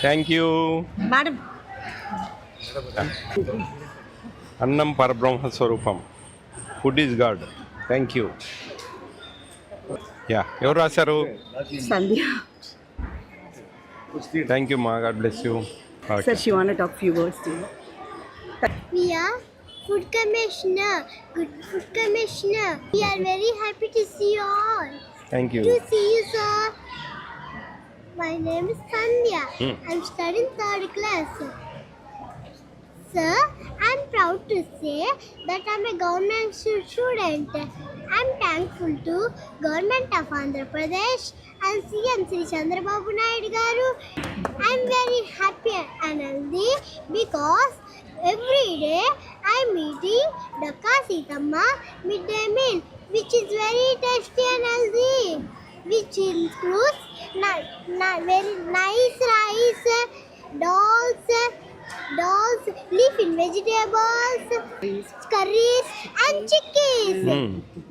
Thank you madam. అన్నం పరబ్రహ్మ స్వరూపం, food is God. Thank you. Yeah, ఎవరు రాశారు? సంధ్య. థ్యాంక్ యూ మా, God bless you. Sir, she want to talk few words to you. We are food commissioner. Good food commissioner. We are very happy to see you all. Thank you. To see you, sir. My name is Sandhya. I'm studying 3rd class. Sir, I'm proud to say that I'm a government student. I'm thankful to Government of Andhra Pradesh and CM Sri Chandrababu Naidu garu. I'm very happy and healthy because every day I'm eating Dakka Sithamma midday meal, which is very tasty and healthy, which includes very nice rice, dolls, leafy vegetables, curries and chickens.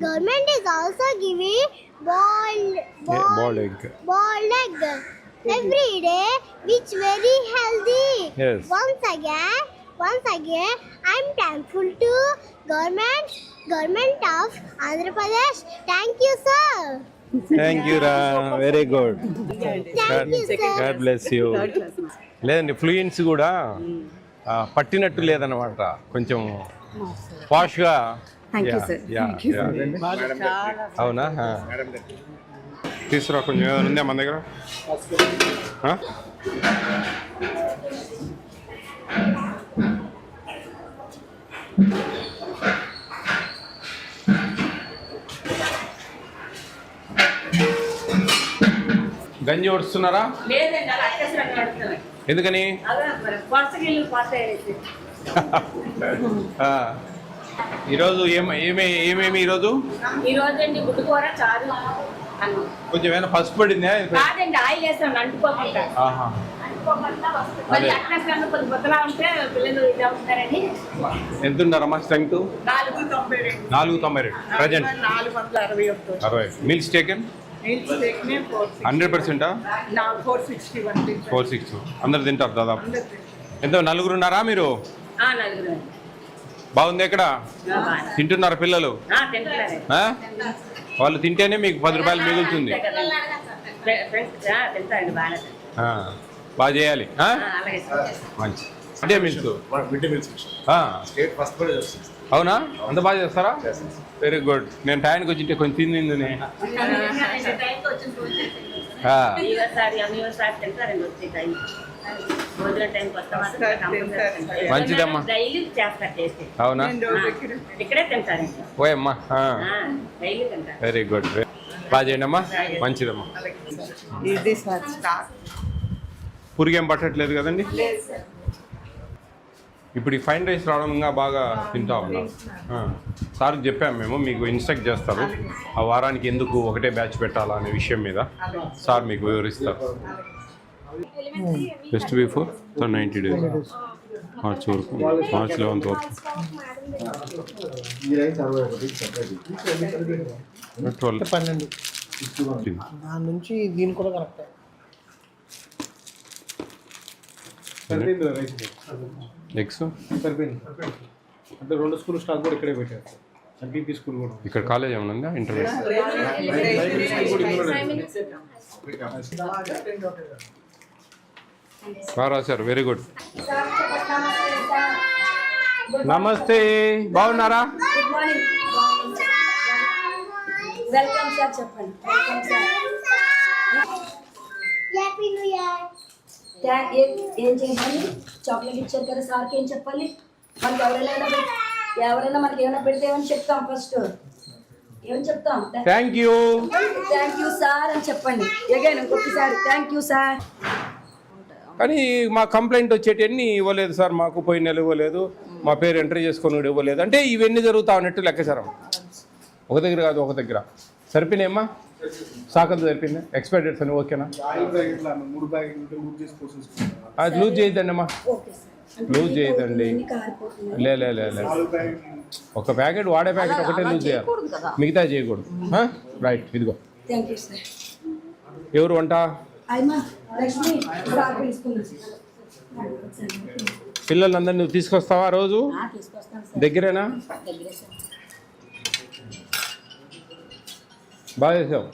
Government is also giving boiled egg every day, which very healthy. Yes. Once again, I'm thankful to government of Andhra Pradesh. Thank you, sir. Thank you రా, very good. Thank you, sir. God bless you. లేదండి, fluency కూడా పట్టినట్టు లేదన్నమాట, కొంచెం పాష్గా. Thank you, sir. Thank you, sir. అవునా? తీసుకురా, కొంచెం ఏమైనా ఉందా మన దగ్గర? గంజి వస్తున్నారా? ఎందుకని? ఈరోజు ఏమేమి ఈరోజు? అండి గుడ్డుకూర, చారు, కొంచెం ఏమైనా పసుపు పడిందా? కాదండి, ఆయిల్ వేస్తాను అంటుకోకుండా. ఎంత ఉన్నారమ్మా స్ట్రెంగ్త్? 492 ప్రజెంట్. 60. Meals taken 100%? 460. అందరు తింటారు దాదాపు? ఎంతో నలుగురు ఉన్నారా మీరు? బాగుంది. ఎక్కడ తింటున్నారు పిల్లలు? వాళ్ళు తింటేనే మీకు 10 రూపాయలు మిగులుతుంది. బాగా చేయాలి. మంచి అంటే మీకు అవునా? అంత బాగా చేస్తారా? Very good. నేను టైంకి వచ్చింటే కొంచెం తింది. మంచిదమ్మా. అవునా? ఓయమ్మా, వెరీ గుడ్. బాగా చేయండి అమ్మా, మంచిదమ్మా. పురిగేం పట్టట్లేదు కదండి? ఇప్పుడు ఈ ఫైన్ రైస్ రావడం ఇంకా బాగా తింటా ఉన్నాం. సార్కి చెప్పాము మేము, మీకు ఇన్స్ట్రక్ట్ చేస్తారు ఆ వారానికి ఎందుకు ఒకటే బ్యాచ్ పెట్టాలా అనే విషయం మీద. సార్ మీకు వివరిస్తారు. జస్ట్ బిఫోర్ 90 days, మార్చ్ వరకు, మార్చ్ 11th వరకు. నుంచి దీని కూడా కరెక్ట్. ఎగ్స్ సరిపోయింది అంటే 2 స్కూల్ స్టాక్ కూడా ఇక్కడే పెట్టారు. ఎంపీపీ స్కూల్ కూడా ఇక్కడ కాలేజ్ ఏమైనా ఉందా? ఇంటర్వ్యూ రాశారు. Very good. నమస్తే, బాగున్నారా? Good morning. Welcome sir. చెప్పండి. Welcome sir. Happy new year. ఏం చేయాలి? చాక్లెట్ ఇచ్చారు కదా సార్కి, ఏం చెప్పాలి? మనకి ఎవరైనా మనకి ఏమైనా పెడితే ఏమని చెప్తాం? ఫస్ట్ ఏమని చెప్తాం? థ్యాంక్ యూ సార్ అని చెప్పండి. అగైన్ ఇంకొకసారి థ్యాంక్ యూ సార్. కానీ మా కంప్లైంట్ వచ్చేటన్ని ఇవ్వలేదు సార్, మాకు పోయిన నెల ఇవ్వలేదు, మా పేరు ఎంట్రీ చేసుకొని ఇవ్వలేదు అంటే ఇవన్నీ జరుగుతా ఉన్నట్టు లెక్కచారం. ఒక దగ్గర కాదు, ఒక దగ్గర. సరిపోయినాయమ్మా? సాకంత సరిపోయింది. ఎక్స్పైరీ డేట్స్ అని ఓకేనా? అది లూజ్ చేయొద్దండి అమ్మా, లూజ్ చేయొద్దండి. లే ఒక ప్యాకెట్, వాడే ప్యాకెట్ ఒకటే లూజ్ చేయాలి, మిగతా చేయకూడదు. రైట్. ఇదిగో. ఎవరు వంట? అయ్యమ్మా లక్ష్మి సార్ పిలుచుకుంది. పిల్లలందరినీ నువ్వు తీసుకొస్తావా రోజు? తీసుకొస్తాను సార్. దగ్గరేనా? దగ్గరే సార్. బాగా చేసావు.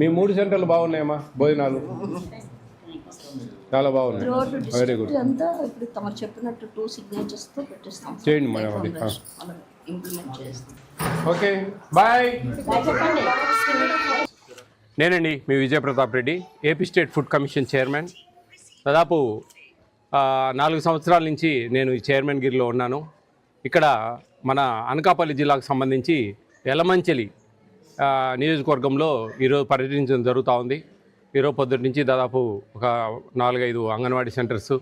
మీ 3 సెంటర్లు బాగున్నాయమ్మా, భోజనాలు చాలా బాగున్నాయి. Very good. అంతా ఇప్పుడు తమరు చెప్పినట్టు 2 signatures తో పెట్టిస్తాం. చేయండి మేడం అది. ఇంప్లిమెంట్ చేస్తాం. Okay bye. చెప్పండి. నేనండి మీ Vijayapratap Reddy, AP state food commission chairman. దాదాపు 4 సంవత్సరాల నుంచి నేను ఈ చైర్మన్ గిరిలో ఉన్నాను. ఇక్కడ మన అనకాపల్లి జిల్లాకు సంబంధించి యలమంచిలి నియోజకవర్గంలో ఈరోజు పర్యటించడం జరుగుతూ ఉంది. ఈరోజు పొద్దుటి నుంచి దాదాపు ఒక 4-5 అంగన్వాడీ సెంటర్స్,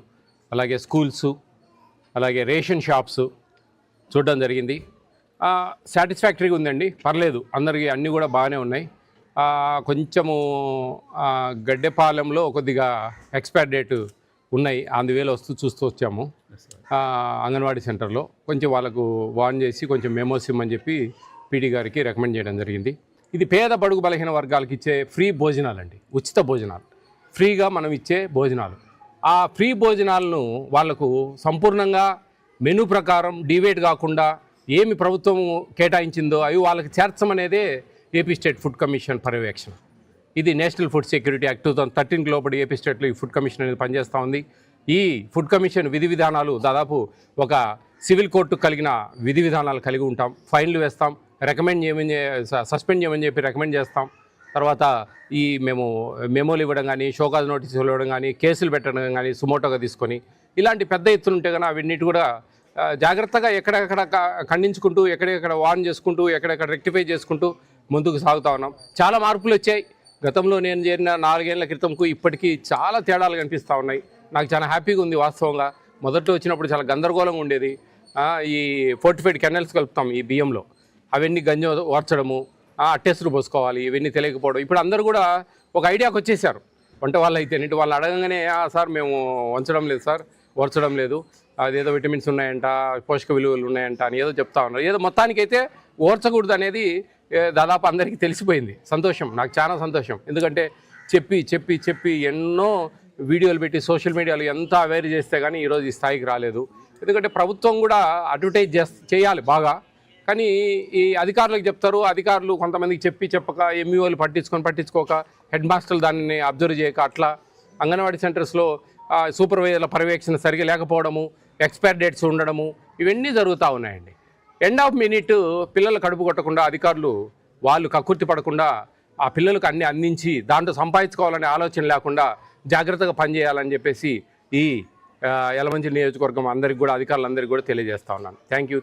అలాగే స్కూల్స్, అలాగే రేషన్ షాప్స్ చూడడం జరిగింది. సాటిస్ఫాక్టరీగా ఉందండి, పర్లేదు, అందరికీ అన్నీ కూడా బాగానే ఉన్నాయి. కొంచెము గడ్డెపాలెంలో కొద్దిగా ఎక్స్పైర్ డేట్ ఉన్నాయి, అందువేళ చూస్తూ వచ్చాము. అంగన్వాడీ సెంటర్లో కొంచెం వాళ్ళకు వార్న్ చేసి కొంచెం మెమోస్ ఇమ్మని చెప్పి పీడీ గారికి రికమెండ్ చేయడం జరిగింది. ఇది పేద బడుగు బలహీన వర్గాలకు ఇచ్చే ఫ్రీ భోజనాలు అండి, ఉచిత భోజనాలు, ఫ్రీగా మనం ఇచ్చే భోజనాలు. ఆ ఫ్రీ భోజనాలను వాళ్లకు సంపూర్ణంగా మెనూ ప్రకారం డివేట్ కాకుండా ఏమి ప్రభుత్వం కేటాయించిందో అవి వాళ్ళకి చేర్చమనేదే ఏపీ స్టేట్ ఫుడ్ కమిషన్ పర్యవేక్షణ. ఇది నేషనల్ ఫుడ్ సెక్యూరిటీ యాక్ట్ 2013 లోబడి ఏపీ స్టేట్లో ఈ ఫుడ్ కమిషన్ అనేది పనిచేస్తూ ఉంది. ఈ ఫుడ్ కమిషన్ విధి విధానాలు దాదాపు ఒక సివిల్ కోర్టు కలిగిన విధి విధానాలు కలిగి ఉంటాం. ఫైన్లు వేస్తాం, రికమెండ్ చేయమని, సస్పెండ్ చేయమని చెప్పి రికమెండ్ చేస్తాం. తర్వాత ఈ మేము మెమోలు ఇవ్వడం కానీ, షోకాజ్ నోటీసులు ఇవ్వడం కానీ, కేసులు పెట్టడం కానీ సుమోటోగా తీసుకొని ఇలాంటి పెద్ద ఎత్తున ఉంటే కానీ అవన్నిటి కూడా జాగ్రత్తగా ఎక్కడెక్కడ ఖండించుకుంటూ, ఎక్కడెక్కడ వార్న్ చేసుకుంటూ, ఎక్కడెక్కడ రెక్టిఫై చేసుకుంటూ ముందుకు సాగుతూ ఉన్నాం. చాలా మార్పులు వచ్చాయి. గతంలో నేను చేరిన 4 ఏళ్ల క్రితంకు ఇప్పటికీ చాలా తేడాలు కనిపిస్తూ ఉన్నాయి. నాకు చాలా హ్యాపీగా ఉంది వాస్తవంగా. మొదట్లో వచ్చినప్పుడు చాలా గందరగోళంగా ఉండేది. ఈ ఫోర్టిఫైడ్ కెనల్స్ కలుపుతాం ఈ బియ్యంలో, అవన్నీ గంజం ఓర్చడము, అట్టేసులు పోసుకోవాలి, ఇవన్నీ తెలియకపోవడం. ఇప్పుడు అందరూ కూడా ఒక ఐడియాకి వచ్చేసారు. వంట వాళ్ళు అయితే వాళ్ళు అడగంగానే సార్ మేము వంచడం లేదు సార్, ఓర్చడం లేదు, అదేదో విటమిన్స్ ఉన్నాయంట, పోషక విలువలు ఉన్నాయంట అని ఏదో చెప్తా ఉన్నారు. ఏదో మొత్తానికైతే ఓర్చకూడదు అనేది దాదాపు అందరికీ తెలిసిపోయింది. సంతోషం, నాకు చాలా సంతోషం. ఎందుకంటే చెప్పి చెప్పి చెప్పి ఎన్నో వీడియోలు పెట్టి సోషల్ మీడియాలో ఎంత అవేర్ చేస్తే కానీ ఈరోజు ఈ స్థాయికి రాలేదు. ఎందుకంటే ప్రభుత్వం కూడా అడ్వర్టైజ్ చేయాలి బాగా, కానీ ఈ అధికారులకు చెప్తారు, అధికారులు కొంతమందికి చెప్పక ఎంఈఓలు పట్టించుకోక, హెడ్ మాస్టర్లు దాన్ని అబ్జర్వ్ చేయక, అట్లా అంగన్వాడీ సెంటర్స్లో సూపర్వైజర్ల పర్యవేక్షణ సరిగా లేకపోవడము, ఎక్స్పైర్ డేట్స్ ఉండడము, ఇవన్నీ జరుగుతూ ఉన్నాయండి. ఎండ్ ఆఫ్ మినిట్ పిల్లలు కడుపు కొట్టకుండా అధికారులు వాళ్ళు కక్కుర్తి పడకుండా ఆ పిల్లలకు అన్ని అందించి దాంట్లో సంపాదించుకోవాలనే ఆలోచన లేకుండా జాగ్రత్తగా పనిచేయాలని చెప్పేసి ఈ యలమంచిలి నియోజకవర్గం అందరికీ కూడా, అధికారులందరికీ కూడా తెలియజేస్తా ఉన్నాను. Thank you.